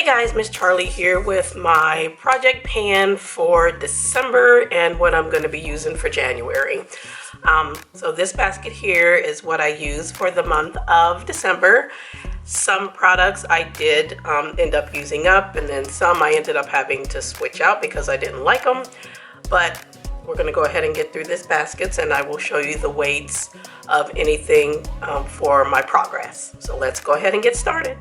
guys, Miss Charlie here with my project pan for December and what I'm going to be using for January. So this basket here is what I use for the month of December. Some products I did end up using up, and then some I ended up having to switch out because I didn't like them. But we're going to go ahead and get through this baskets, and I will show you the weights of anything for my progress. So let's go ahead and get started.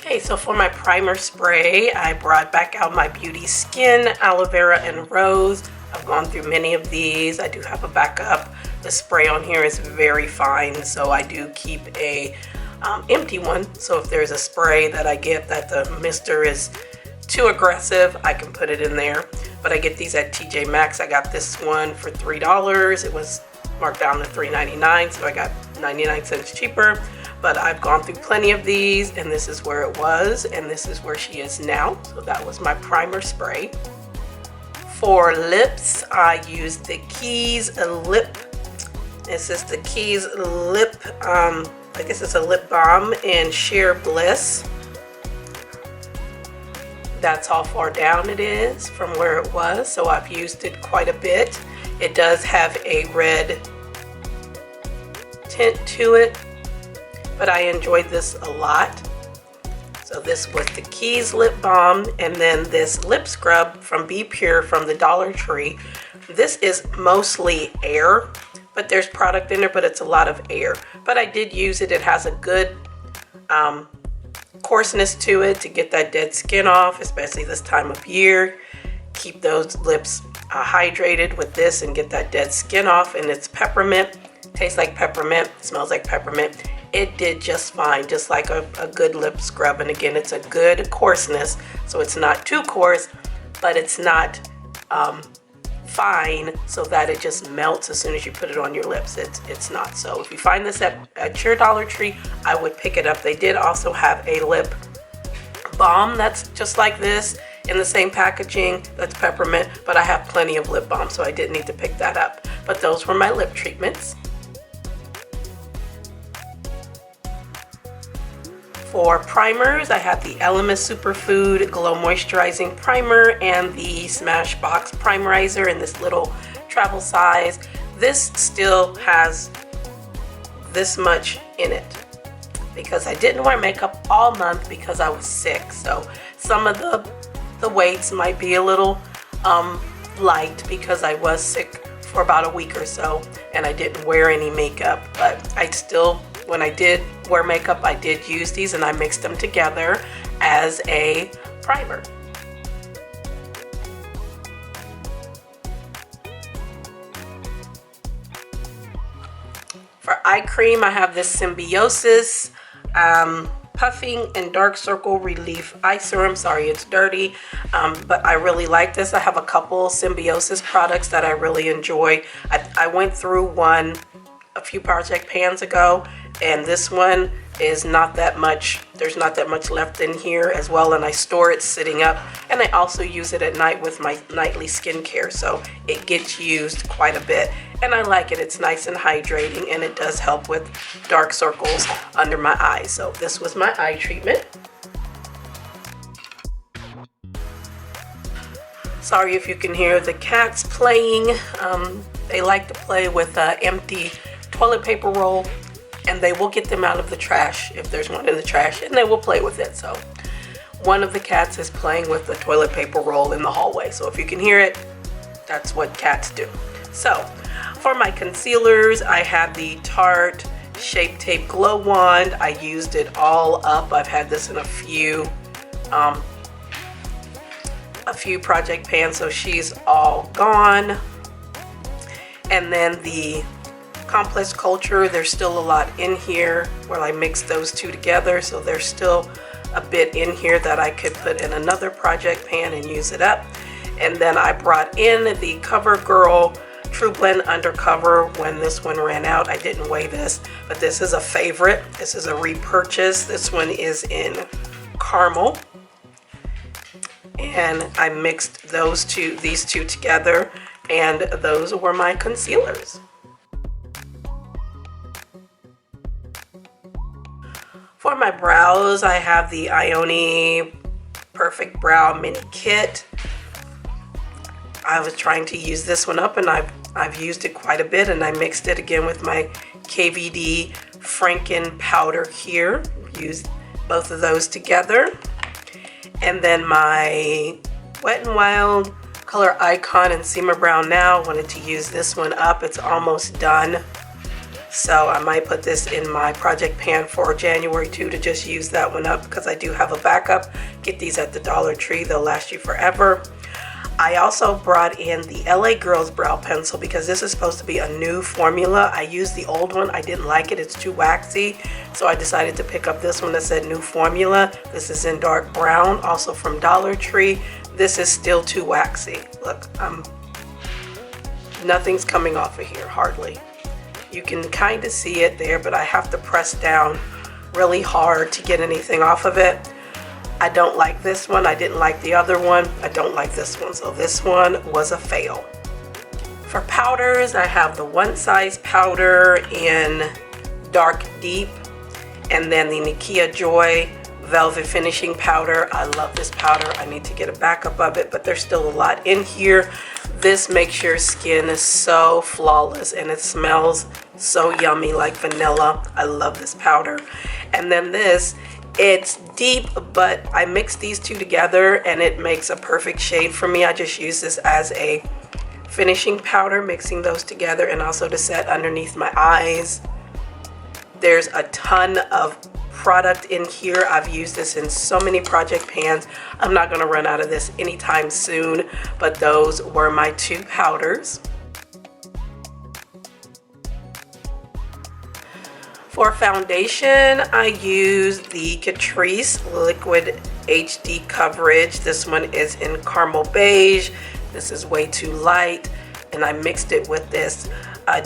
Okay, so for my primer spray, I brought back out my Beauty Skin, Aloe Vera, and Rose. I've gone through many of these. I do have a backup. The spray on here is very fine, so I do keep a empty one. So if there's a spray that I get that the mister is too aggressive, I can put it in there. But I get these at TJ Maxx. I got this one for $3. It was marked down to $3.99, so I got 99 cents cheaper. But I've gone through plenty of these, and this is where it was, and this is where she is now. So that was my primer spray. For lips, I used the Keys Lip. This is the Keys Lip, I guess it's a lip balm in Sheer Bliss. That's how far down it is from where it was, so I've used it quite a bit. It does have a red tint to it, but I enjoyed this a lot. So this was the Keys Lip Balm, and then this lip scrub from Be Pure from the Dollar Tree. This is mostly air, but there's product in there, but it's a lot of air. But I did use it. It has a good coarseness to it to get that dead skin off, especially this time of year. Keep those lips hydrated with this and get that dead skin off. And it's peppermint. Tastes like peppermint. Smells like peppermint. It did just fine, just like a good lip scrub. And again, it's a good coarseness, so it's not too coarse, but it's not fine so that it just melts as soon as you put it on your lips. It's not. So if you find this at your Dollar Tree, I would pick it up. They did also have a lip balm that's just like this in the same packaging, that's peppermint, but I have plenty of lip balm, so I didn't need to pick that up. But those were my lip treatments. For primers, I have the Element Superfood Glow Moisturizing Primer and the Smashbox Primerizer in this little travel size. This still has this much in it because I didn't wear makeup all month because I was sick. So some of the weights might be a little light because I was sick for about a week or so and I didn't wear any makeup, but I still, when I did wear makeup, I did use these and I mixed them together as a primer. For eye cream, I have this Symbiosis Puffing and Dark Circle Relief Eye Serum. Sorry, it's dirty, but I really like this. I have a couple Symbiosis products that I really enjoy. I went through one a few project pans ago, and this one is not that much, there's not that much left in here as well, and I store it sitting up, and I also use it at night with my nightly skincare, so it gets used quite a bit, and I like it. It's nice and hydrating, and it does help with dark circles under my eyes. So this was my eye treatment. Sorry if you can hear the cats playing. They like to play with empty toilet paper roll, and they will get them out of the trash if there's one in the trash, and they will play with it. So one of the cats is playing with the toilet paper roll in the hallway, so if you can hear it, that's what cats do. So for my concealers, I have the Tarte Shape Tape Glow Wand. I used it all up. I've had this in a few project pans, so she's all gone. And then the Complex Culture, there's still a lot in here. Well, I mixed those two together, so there's still a bit in here that I could put in another project pan and use it up. And then I brought in the CoverGirl True Blend Undercover when this one ran out. I didn't weigh this, but this is a favorite. This is a repurchase. This one is in caramel. And I mixed these two together, and those were my concealers. For my brows, brows, I have the Ioni Perfect Brow Mini Kit. I was trying to use this one up, and I've used it quite a bit, and I mixed it again with my KVD Franken powder here. Used both of those together. And then my Wet n Wild Color Icon and Simmer Brown Now, wanted to use this one up. It's almost done. So I might put this in my project pan for January too, to just use that one up, because I do have a backup. Get these at the Dollar Tree, they'll last you forever. I also brought in the LA Girls Brow Pencil because this is supposed to be a new formula. I used the old one, I didn't like it, it's too waxy. So I decided to pick up this one that said new formula. This is in dark brown, also from Dollar Tree. This is still too waxy. Look, nothing's coming off of here, hardly. You can kind of see it there, but I have to press down really hard to get anything off of it. I don't like this one. I didn't like the other one. I don't like this one. So this one was a fail. For powders, I have the One Size powder in Dark Deep, and then the Nikia Joy Velvet Finishing Powder. I love this powder. I need to get a backup of it, but there's still a lot in here. This makes your skin so flawless, and it smells so yummy like vanilla. I love this powder. And then this, it's deep, but I mix these two together and it makes a perfect shade for me. I just use this as a finishing powder, mixing those together, and also to set underneath my eyes. There's a ton of product in here. I've used this in so many project pans. I'm not going to run out of this anytime soon, but those were my two powders. For foundation, I use the Catrice Liquid HD Coverage. This one is in Caramel Beige. This is way too light, and I mixed it with this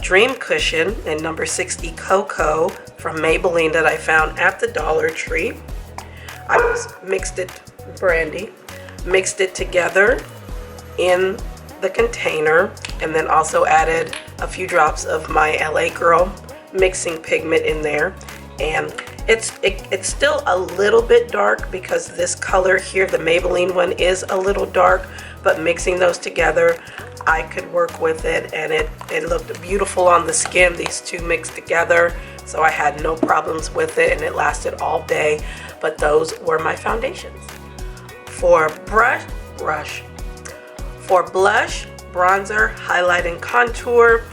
Dream Cushion in number 60 Cocoa from Maybelline that I found at the Dollar Tree. I just mixed it together in the container, and then also added a few drops of my LA Girl mixing pigment in there. And it's still a little bit dark because this color here, the Maybelline one, is a little dark, but mixing those together, I could work with it, and it looked beautiful on the skin, these two mixed together. So I had no problems with it, and it lasted all day. But those were my foundations. For blush, bronzer, highlight, and contour,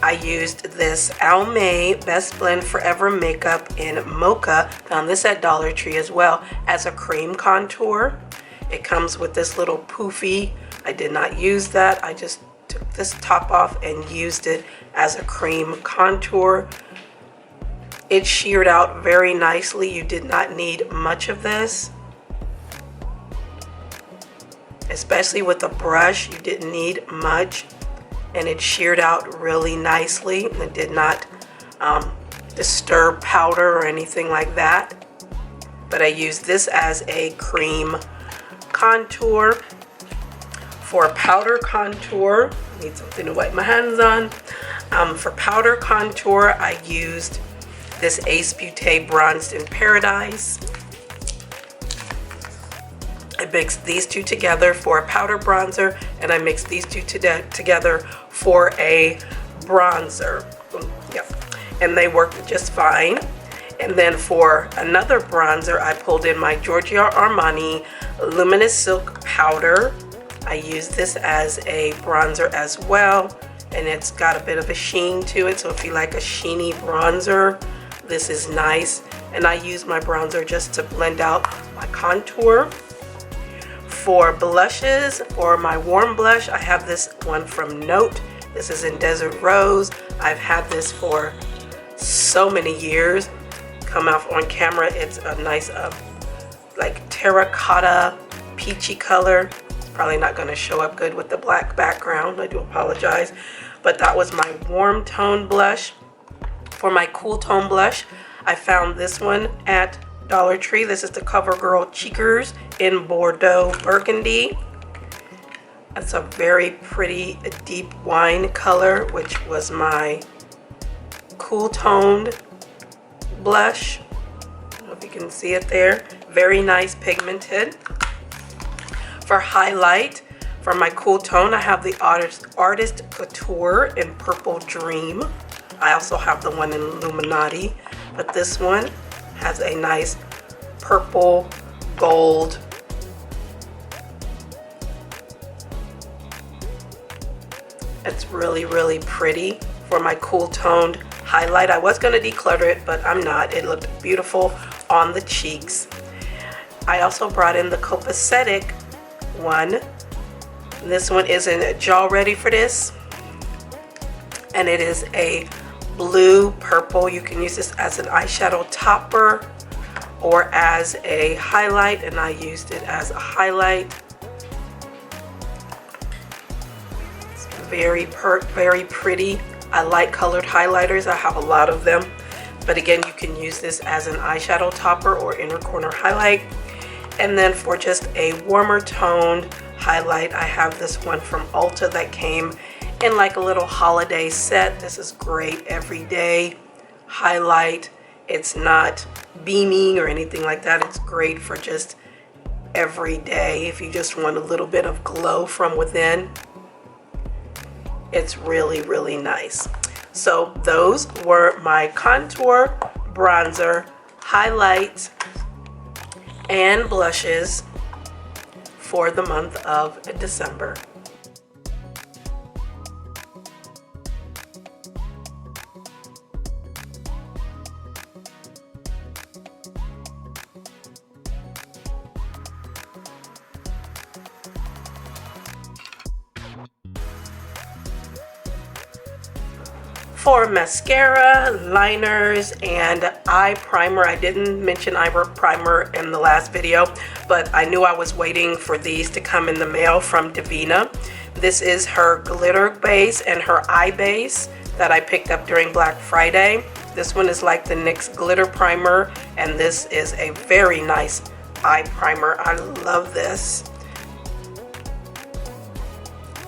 I used this Almay Best Blend Forever Makeup in Mocha. Found this at Dollar Tree as well, as a cream contour. It comes with this little poofy. I did not use that. I just took this top off and used it as a cream contour. It sheared out very nicely. You did not need much of this. Especially with the brush, you didn't need much. And it sheared out really nicely. It did not disturb powder or anything like that. But I used this as a cream contour. For powder contour, I need something to wipe my hands on. For powder contour, I used this Ace Beauté Bronzed in Paradise. I mixed these two together for a powder bronzer, and I mixed these two together for a bronzer. Yep. And they worked just fine. And then for another bronzer, I pulled in my Giorgio Armani Luminous Silk Powder. I use this as a bronzer as well, and it's got a bit of a sheen to it, so if you like a sheeny bronzer, this is nice. And I use my bronzer just to blend out my contour. For blushes, for my warm blush, I have this one from Note. This is in Desert Rose. I've had this for so many years. Come off on camera, it's a nice like terracotta peachy color. It's probably not going to show up good with the black background. I do apologize. But that was my warm tone blush. For my cool tone blush, I found this one at Dollar Tree. This is the CoverGirl Cheekers in Bordeaux Burgundy. It's a very pretty deep wine color, which was my cool toned blush. if you can see it there. Very nice pigmented. For highlight, for my cool tone, I have the Artist Couture in Purple Dream. I also have the one in Illuminati, but this one has a nice purple gold. It's really, really pretty. For my cool toned highlight, I was going to declutter it, but I'm not. It looked beautiful on the cheeks. I also brought in the Copacetic one. This one isn't jaw ready for this, and it is a blue purple. You can use this as an eyeshadow topper or as a highlight, and I used it as a highlight. It's very pretty. I like colored highlighters. I have a lot of them, but again, you can use this as an eyeshadow topper or inner corner highlight. And then for just a warmer toned highlight, I have this one from Ulta that came in like a little holiday set. This is great everyday highlight. It's not beaming or anything like that. It's great for just every day if you just want a little bit of glow from within. It's really, really nice. So those were my contour, bronzer, highlights, and blushes for the month of December. For mascara, liners, and eye primer, I didn't mention eye primer in the last video, but I knew I was waiting for these to come in the mail from Divina. This is her glitter base and her eye base that I picked up during Black Friday. This one is like the NYX glitter primer, and this is a very nice eye primer. I love this.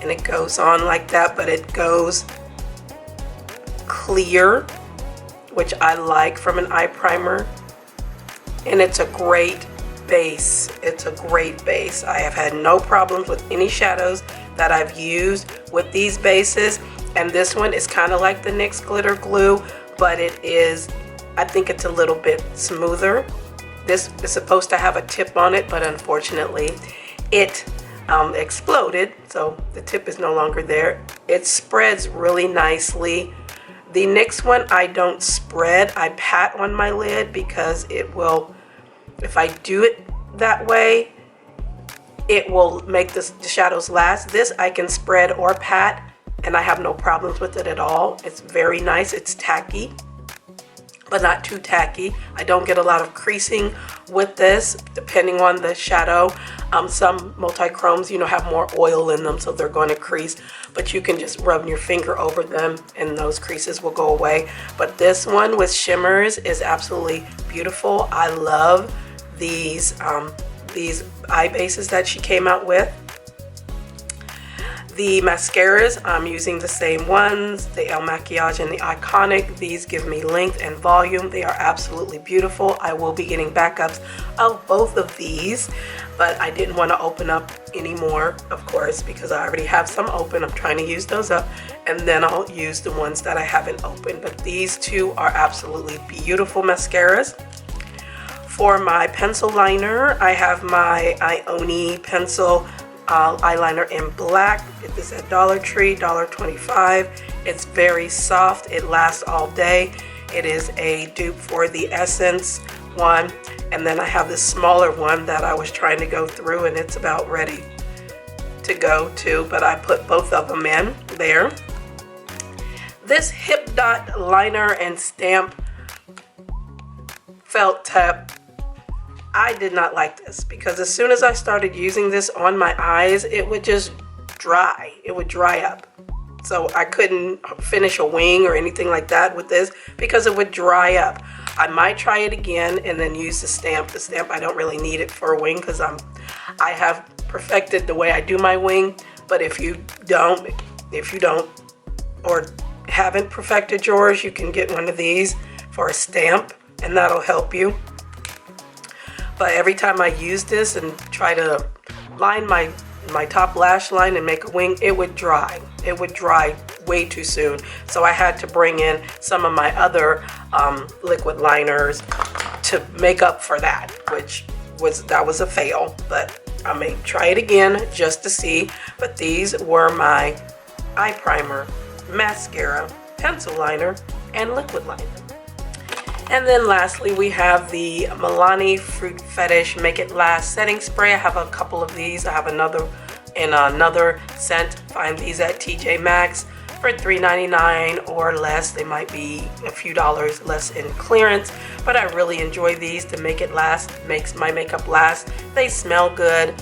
And it goes on like that, but it goes clear, which I like from an eye primer, and it's a great base. It's a great base. I have had no problems with any shadows that I've used with these bases, and this one is kind of like the NYX glitter glue, but it is, I think it's a little bit smoother. This is supposed to have a tip on it, but unfortunately it exploded, so the tip is no longer there. It spreads really nicely. The NYX one I don't spread, I pat on my lid because it will, if I do it that way, it will make the shadows last. This I can spread or pat, and I have no problems with it at all. It's very nice. It's tacky, but not too tacky. I don't get a lot of creasing with this, depending on the shadow. Some multi-chromes, have more oil in them, so they're going to crease, but you can just rub your finger over them and those creases will go away. But this one with shimmers is absolutely beautiful. I love these eye bases that she came out with. The mascaras, I'm using the same ones, the El Maquillage and the Iconic. These give me length and volume. They are absolutely beautiful. I will be getting backups of both of these, but I didn't want to open up any more, of course, because I already have some open. I'm trying to use those up, and then I'll use the ones that I haven't opened. But these two are absolutely beautiful mascaras. For my pencil liner, I have my Ioni pencil eyeliner in black. Get this at Dollar Tree, $1.25. It's very soft. It lasts all day. It is a dupe for the Essence one, and then I have this smaller one that I was trying to go through, and it's about ready to go too, but I put both of them in there. This Hip Dot liner and stamp felt tip, I did not like this, because as soon as I started using this on my eyes, it would just dry. It would dry up. So I couldn't finish a wing or anything like that with this because it would dry up. I might try it again and then use the stamp. The stamp, I don't really need it for a wing because I have perfected the way I do my wing. But if you don't or haven't perfected yours, you can get one of these for a stamp, and that'll help you. but every time I use this and try to line my top lash line and make a wing, it would dry. It would dry way too soon. So I had to bring in some of my other liquid liners to make up for that, which was a fail, but I may try it again just to see. But these were my eye primer, mascara, pencil liner, and liquid liner. And then lastly, we have the Milani Fruit Fetish Make It Last setting spray. I have a couple of these. I have another in another scent. Find these at TJ Maxx for $3.99 or less. They might be a few dollars less in clearance, but I really enjoy these to make it last. Makes my makeup last. They smell good,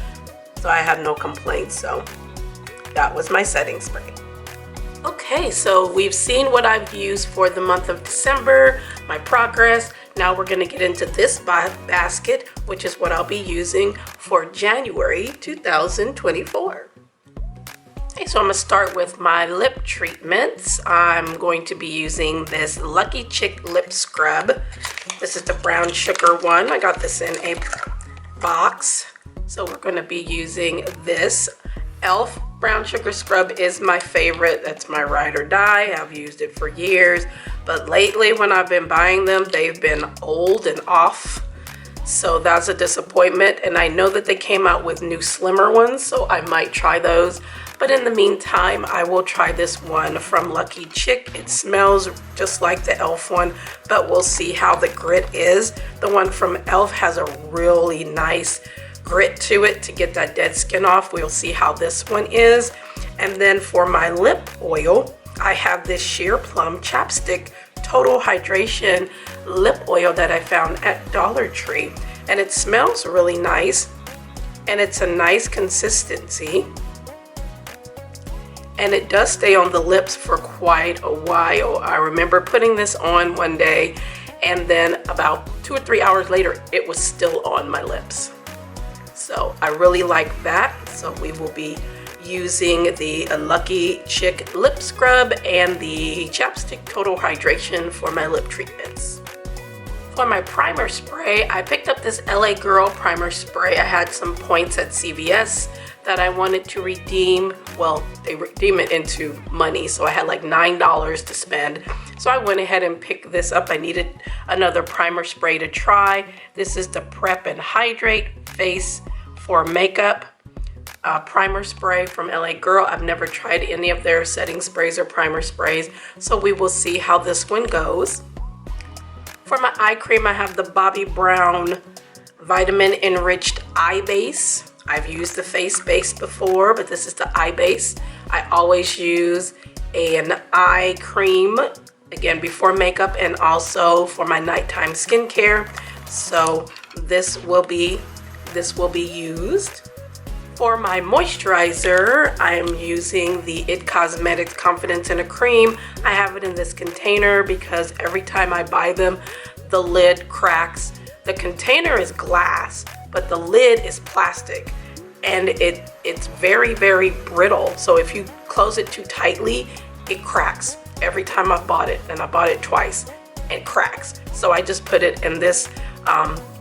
so I have no complaints. So that was my setting spray. Okay, so we've seen what I've used for the month of December, my progress. Now we're going to get into this basket, which is what I'll be using for January 2024. Okay, so I'm going to start with my lip treatments. I'm going to be using this Lucky Chick lip scrub. This is the brown sugar one. I got this in a box. So we're going to be using this e.l.f. brown sugar scrub is my favorite. That's my ride or die. I've used it for years, but lately when I've been buying them, they've been old and off. So that's a disappointment. And I know that they came out with new slimmer ones, so I might try those. But in the meantime, I will try this one from Lucky Chick. It smells just like the e.l.f. one, but we'll see how the grit is. The one from e.l.f. has a really nice grit to it to get that dead skin off. We'll see how this one is. And then for my lip oil, I have this Sheer Plum Chapstick Total Hydration lip oil that I found at Dollar Tree. And it smells really nice. And it's a nice consistency. And it does stay on the lips for quite a while. I remember putting this on one day, and then about 2 or 3 hours later, it was still on my lips. So I really like that. So we will be using the Lucky Chick lip scrub and the Chapstick Total Hydration for my lip treatments. For my primer spray, I picked up this LA Girl primer spray. I had some points at CVS that I wanted to redeem. Well, they redeem it into money, so I had like $9 to spend. So I went ahead and picked this up. I needed another primer spray to try. This is the Prep and Hydrate Face for Makeup primer spray from LA Girl. I've never tried any of their setting sprays or primer sprays, so we will see how this one goes. For my eye cream, I have the Bobbi Brown Vitamin Enriched Eye Base. I've used the face base before, but this is the eye base. I always use an eye cream, again, before makeup and also for my nighttime skincare. So this will be used. For my moisturizer, I'm using the IT Cosmetics Confidence in a Cream. I have it in this container because every time I buy them, the lid cracks. The container is glass, but the lid is plastic, and it's very, very brittle. So if you close it too tightly, it cracks. Every time I've bought it, and I bought it twice, it cracks. So I just put it in this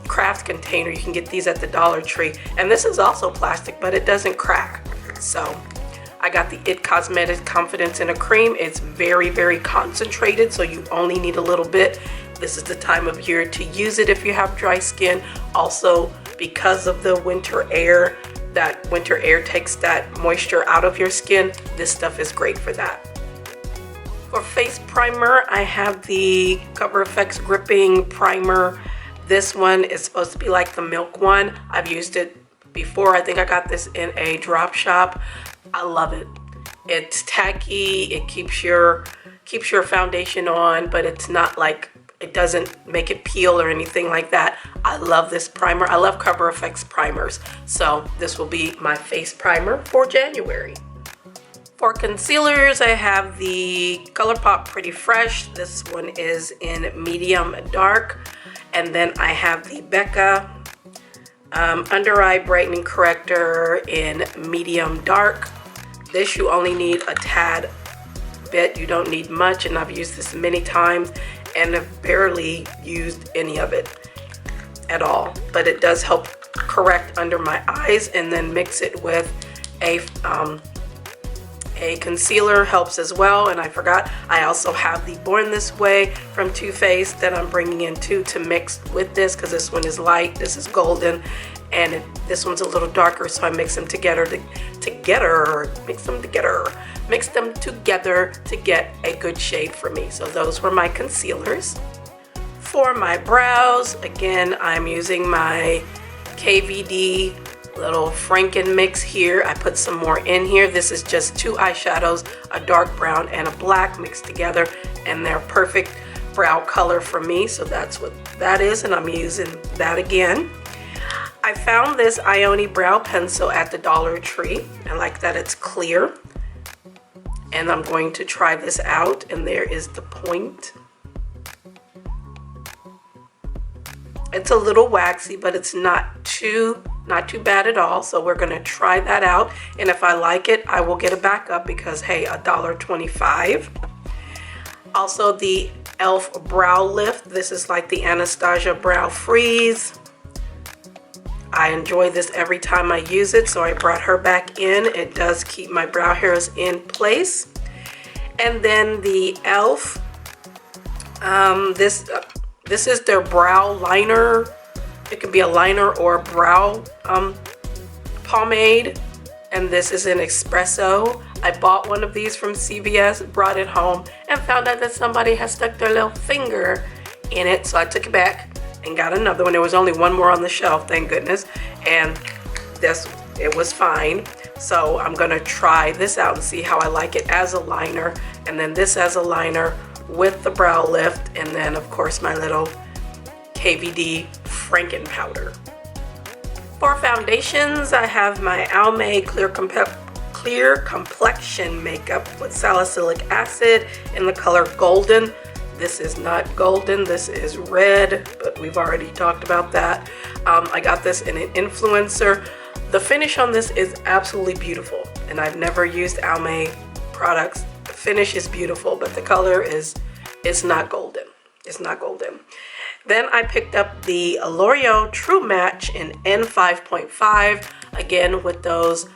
craft container. You can get these at the Dollar Tree, and this is also plastic, but it doesn't crack. So I got the IT Cosmetics Confidence in a Cream. It's very, very concentrated, so you only need a little bit. This is the time of year to use it if you have dry skin. Also, because of the winter air, that winter air takes that moisture out of your skin. This stuff is great for that. For face primer, I have the Cover FX Gripping Primer. This one is supposed to be like the Milk one. I've used it before. I think I got this in a drop shop. I love it. It's tacky. It keeps your foundation on, but it's not like, it doesn't make it peel or anything like that. I love this primer. I love Cover FX primers. So this will be my face primer for January. For concealers, I have the ColourPop Pretty Fresh. This one is in medium dark. And then I have the Becca Under Eye Brightening Corrector in medium dark. This you only need a tad bit. You don't need much, and I've used this many times and have barely used any of it. at all, but it does help correct under my eyes, and then mix it with a concealer helps as well. And I forgot, I also have the Born This Way from Too Faced that I'm bringing in too to mix with this, because this one is light, this is golden, and this one's a little darker, so I mix them together to get a good shade for me. So those were my concealers. For my brows, again, I'm using my KVD little Franken mix here. I put some more in here. This is just 2 eyeshadows, a dark brown and a black mixed together, and they're perfect brow color for me. So that's what that is, and I'm using that again. I found this Ioni brow pencil at the Dollar Tree. I like that it's clear. And I'm going to try this out, and there is the point. It's a little waxy, but it's not too bad at all. So we're gonna try that out, and if I like it, I will get a backup, because hey, $1.25. Also the e.l.f. brow lift. This is like the Anastasia brow freeze. I enjoy this every time I use it, so I brought her back in. It does keep my brow hairs in place. And then the e.l.f. This is their brow liner. It can be a liner or a brow pomade, and this is an espresso. I bought one of these from CVS, brought it home, and found out that somebody had stuck their little finger in it, so I took it back and got another one. There was only one more on the shelf, thank goodness, and it was fine. So I'm gonna try this out and see how I like it as a liner, and then this as a liner with the brow lift, and then of course my little KVD Franken powder. For foundations, I have my Almay Clear Complexion Makeup with salicylic acid in the color Golden. This is not golden, this is red, but we've already talked about that. I got this in an influencer. The finish on this is absolutely beautiful, and I've never used Almay products. The finish is beautiful, but the color is not golden. It's not golden. Then I picked up the L'Oreal True Match in N5.5, again with those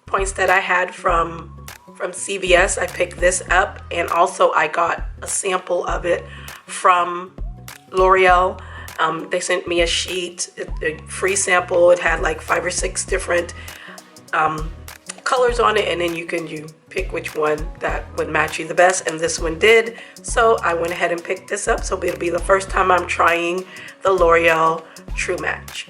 points that I had from CVS. I picked this up, and also I got a sample of it from L'Oreal. They sent me a sheet, a free sample. It had like 5 or 6 different colors on it, and then you pick which one that would match you the best, and this one did. So I went ahead and picked this up. So it'll be the first time I'm trying the L'Oreal True Match.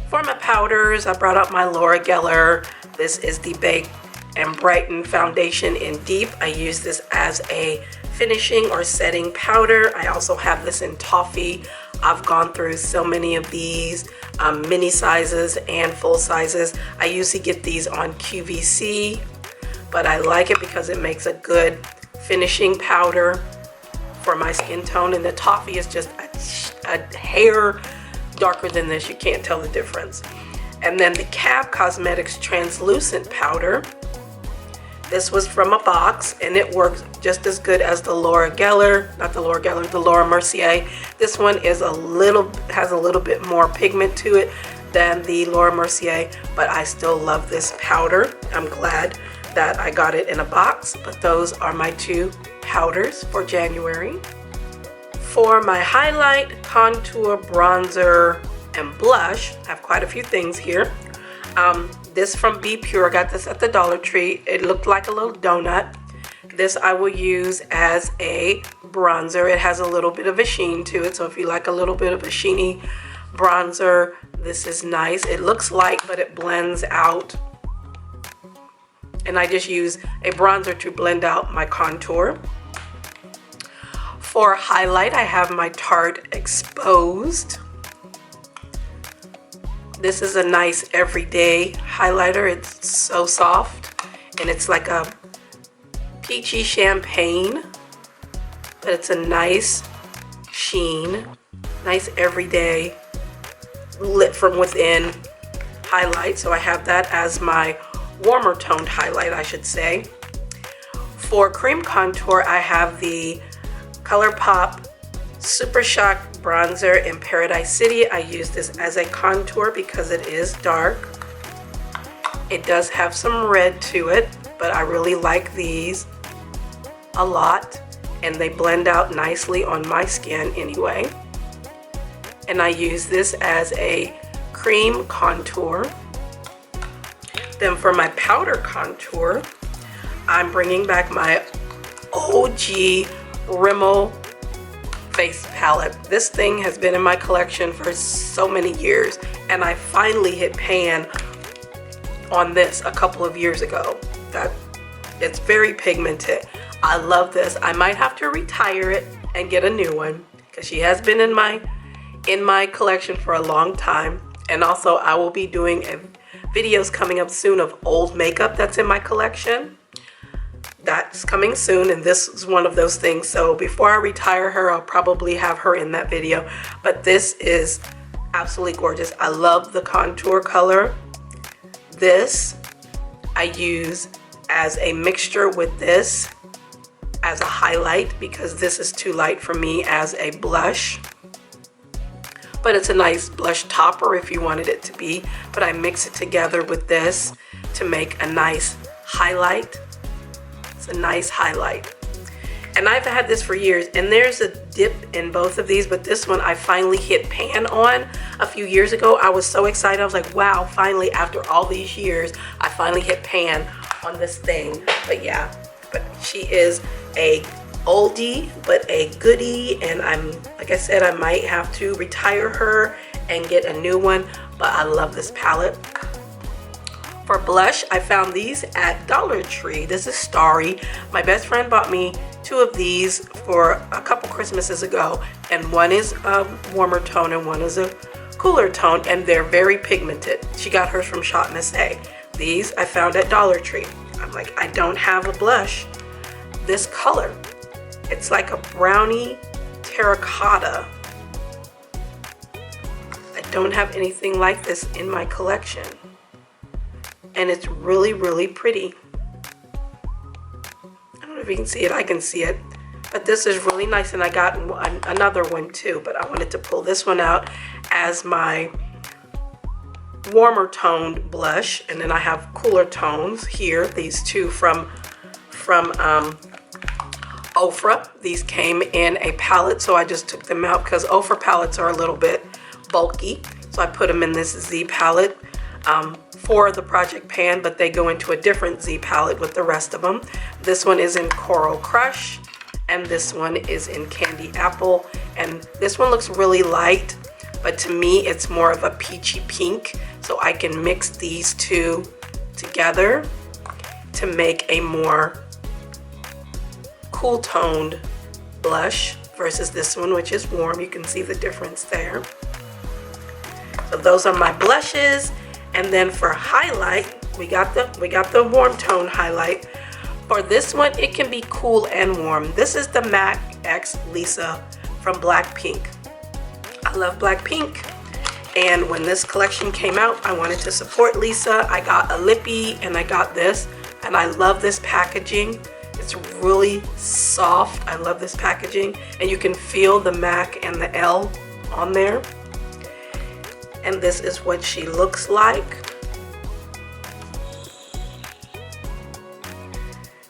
For my powders, I brought out my Laura Geller. This is the Bake and Brighten Foundation in Deep. I use this as a finishing or setting powder. I also have this in Toffee. I've gone through so many of these, mini sizes and full sizes. I usually get these on QVC, but I like it because it makes a good finishing powder for my skin tone. And the Toffee is just a hair darker than this. You can't tell the difference. And then the Cab Cosmetics Translucent Powder. This was from a box, and it works just as good as the Laura Geller, not the Laura Geller, the Laura Mercier. This one is has a little bit more pigment to it than the Laura Mercier, but I still love this powder. I'm glad that I got it in a box, but those are my 2 powders for January. For my highlight, contour, bronzer, and blush, I have quite a few things here. This from Be Pure, I got this at the Dollar Tree. It looked like a little donut. This I will use as a bronzer. It has a little bit of a sheen to it, so if you like a little bit of a sheeny bronzer, this is nice. It looks light, but it blends out. And I just use a bronzer to blend out my contour. For highlight, I have my Tarte Exposed. This is a nice everyday highlighter. It's so soft, and it's like a peachy champagne, but it's a nice sheen, nice everyday lit from within highlight. So I have that as my warmer toned highlight, I should say. For cream contour, I have the ColourPop Super Shock bronzer in Paradise City. I use this as a contour because it is dark. It does have some red to it, but I really like these a lot, and they blend out nicely on my skin anyway. And I use this as a cream contour. Then for my powder contour, I'm bringing back my OG Rimmel face palette. This thing has been in my collection for so many years, and I finally hit pan on this a couple of years ago. That it's very pigmented. I love this. I might have to retire it and get a new one because she has been in my collection for a long time. And also I will be doing videos coming up soon of old makeup that's in my collection. That's coming soon, and this is one of those things. So before I retire her, I'll probably have her in that video. But this is absolutely gorgeous. I love the contour color. This I use as a mixture with this as a highlight because this is too light for me as a blush. But it's a nice blush topper if you wanted it to be. But I mix it together with this to make a nice highlight. It's a nice highlight. And I've had this for years, and there's a dip in both of these, but this one I finally hit pan on a few years ago. I was so excited. I was like, wow, finally, after all these years, I finally hit pan on this thing. But yeah, but she is a oldie, but a goodie, and like I said, I might have to retire her and get a new one, but I love this palette. For blush, I found these at Dollar Tree. This is Starry. My best friend bought me 2 of these for a couple Christmases ago, and one is a warmer tone and one is a cooler tone, and they're very pigmented. She got hers from Shop Miss A. These I found at Dollar Tree. I'm like, I don't have a blush this color. It's like a brownie terracotta. I don't have anything like this in my collection. And it's really, really pretty. I don't know if you can see it. I can see it. But this is really nice, and I got another one too, but I wanted to pull this one out as my warmer toned blush, and then I have cooler tones here. These 2 from Ofra. These came in a palette, so I just took them out because Ofra palettes are a little bit bulky, so I put them in this Z palette for the project pan, but they go into a different Z palette with the rest of them. This one is in Coral Crush, and this one is in Candy Apple, and this one looks really light, but to me it's more of a peachy pink, so I can mix these 2 together to make a more cool toned blush versus this one, which is warm. You can see the difference there. So those are my blushes. And then for highlight, we got the warm tone highlight. For this one, it can be cool and warm. This is the MAC X Lisa from Blackpink. I love Blackpink, and when this collection came out, I wanted to support Lisa. I got a lippy and I got this, and I love this packaging. It's really soft. I love this packaging, and you can feel the MAC and the L on there. And this is what she looks like.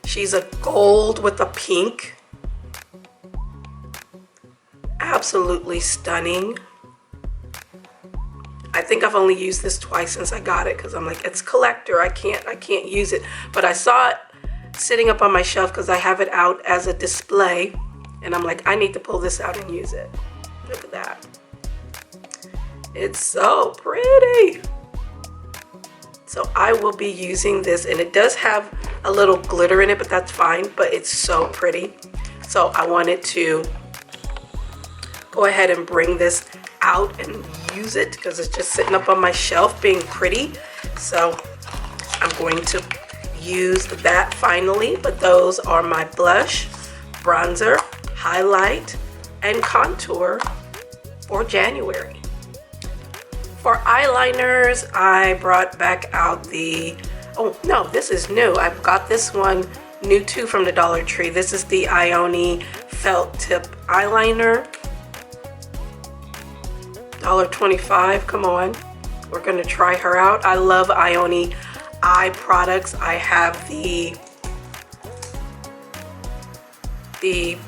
She's a gold with a pink. Absolutely stunning. I think I've only used this twice since I got it because I'm like, it's collector. I can't use it. But I saw it sitting up on my shelf because I have it out as a display, and I'm like, I need to pull this out and use it. Look at that. It's so pretty. So I will be using this, and it does have a little glitter in it, but that's fine, but it's so pretty. So I wanted to go ahead and bring this out and use it because it's just sitting up on my shelf being pretty. So I'm going to use that finally, but those are my blush, bronzer, highlight, and contour for January. For eyeliners, I brought back out the, oh no, this is new. I've got this one new too from the Dollar Tree. This is the Ioni Felt Tip Eyeliner. $1.25. Come on. We're going to try her out. I love Ioni eye products. I have the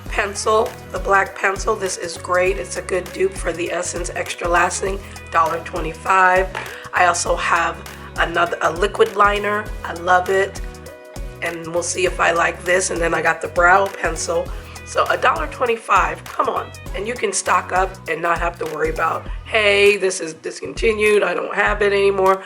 pencil, the black pencil. This is great. It's a good dupe for the Essence Extra Lasting, $1.25. I also have a liquid liner. I love it. And we'll see if I like this. And then I got the brow pencil. So $1.25, come on. And you can stock up and not have to worry about, hey, this is discontinued, I don't have it anymore.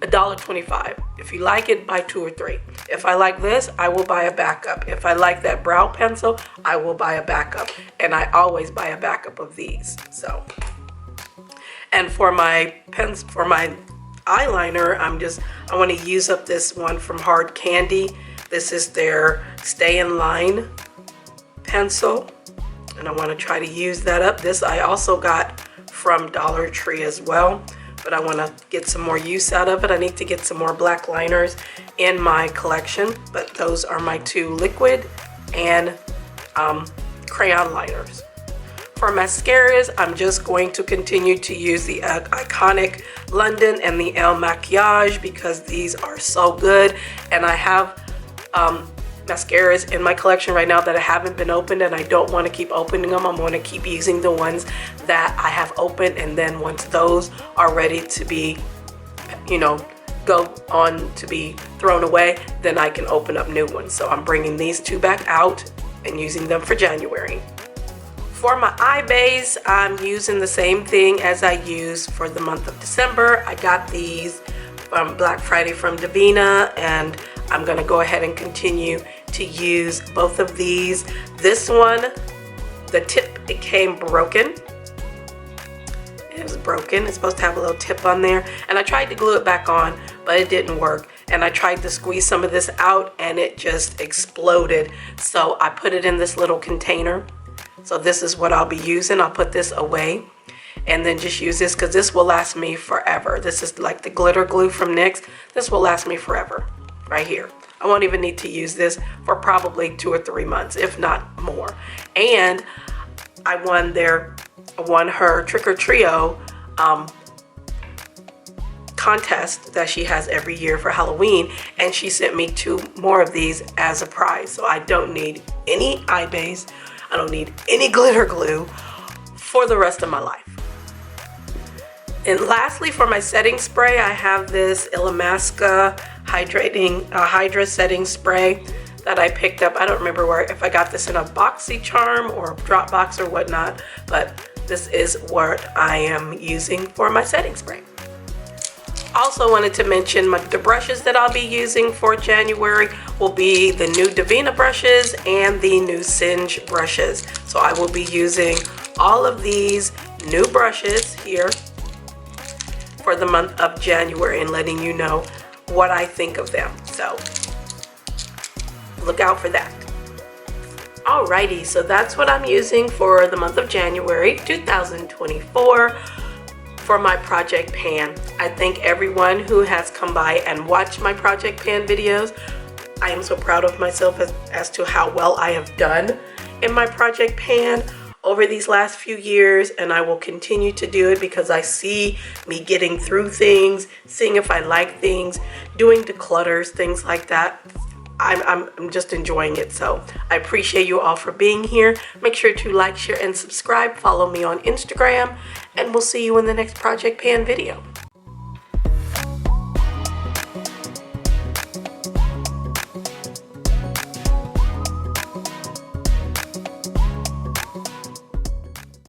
$1.25. If you like it, buy 2 or 3. If I like this, I will buy a backup. If I like that brow pencil, I will buy a backup. And I always buy a backup of these. So, and for my pens, for my eyeliner, I want to use up this one from Hard Candy. This is their Stay in Line pencil, and I want to try to use that up. This I also got from Dollar Tree as well, but I want to get some more use out of it. I need to get some more black liners in my collection, but those are my 2 liquid and crayon liners. For mascaras, I'm just going to continue to use the Iconic London and the El Maquillage because these are so good, and I have mascaras in my collection right now that haven't been opened, and I don't want to keep opening them. I'm going to keep using the ones that I have opened, and then once those are ready to be, go on to be thrown away, then I can open up new ones. So I'm bringing these 2 back out and using them for January. For my eye base, I'm using the same thing as I used for the month of December. I got these from Black Friday from Davina, and I'm gonna go ahead and continue to use both of these. This one, the tip, it came broken. It was broken. It's supposed to have a little tip on there, and I tried to glue it back on, but it didn't work. And I tried to squeeze some of this out, and it just exploded. So I put it in this little container. So this is what I'll be using. I'll put this away and then just use this because this will last me forever. This is like the glitter glue from NYX. This will last me forever right here. I won't even need to use this for probably 2 or 3 months, if not more. And I won her Trick or Trio contest that she has every year for Halloween, and she sent me 2 more of these as a prize. So I don't need any eye base. I don't need any glitter glue for the rest of my life. And lastly, for my setting spray, I have this Illamasqua Hydra setting spray that I picked up. I don't remember if I got this in a BoxyCharm or Dropbox or whatnot, but this is what I am using for my setting spray. Also wanted to mention the brushes that I'll be using for January will be the new Davina brushes and the new Singe brushes. So I will be using all of these new brushes here for the month of January and letting you know what I think of them. So look out for that. Alrighty, so that's what I'm using for the month of January 2024 for my project pan. I thank everyone who has come by and watched my project pan videos. I am so proud of myself as to how well I have done in my project pan over these last few years, and I will continue to do it because I see me getting through things, seeing if I like things, doing declutters, things like that. I'm just enjoying it. So I appreciate you all for being here. Make sure to like, share, and subscribe. Follow me on Instagram, and we'll see you in the next project pan video.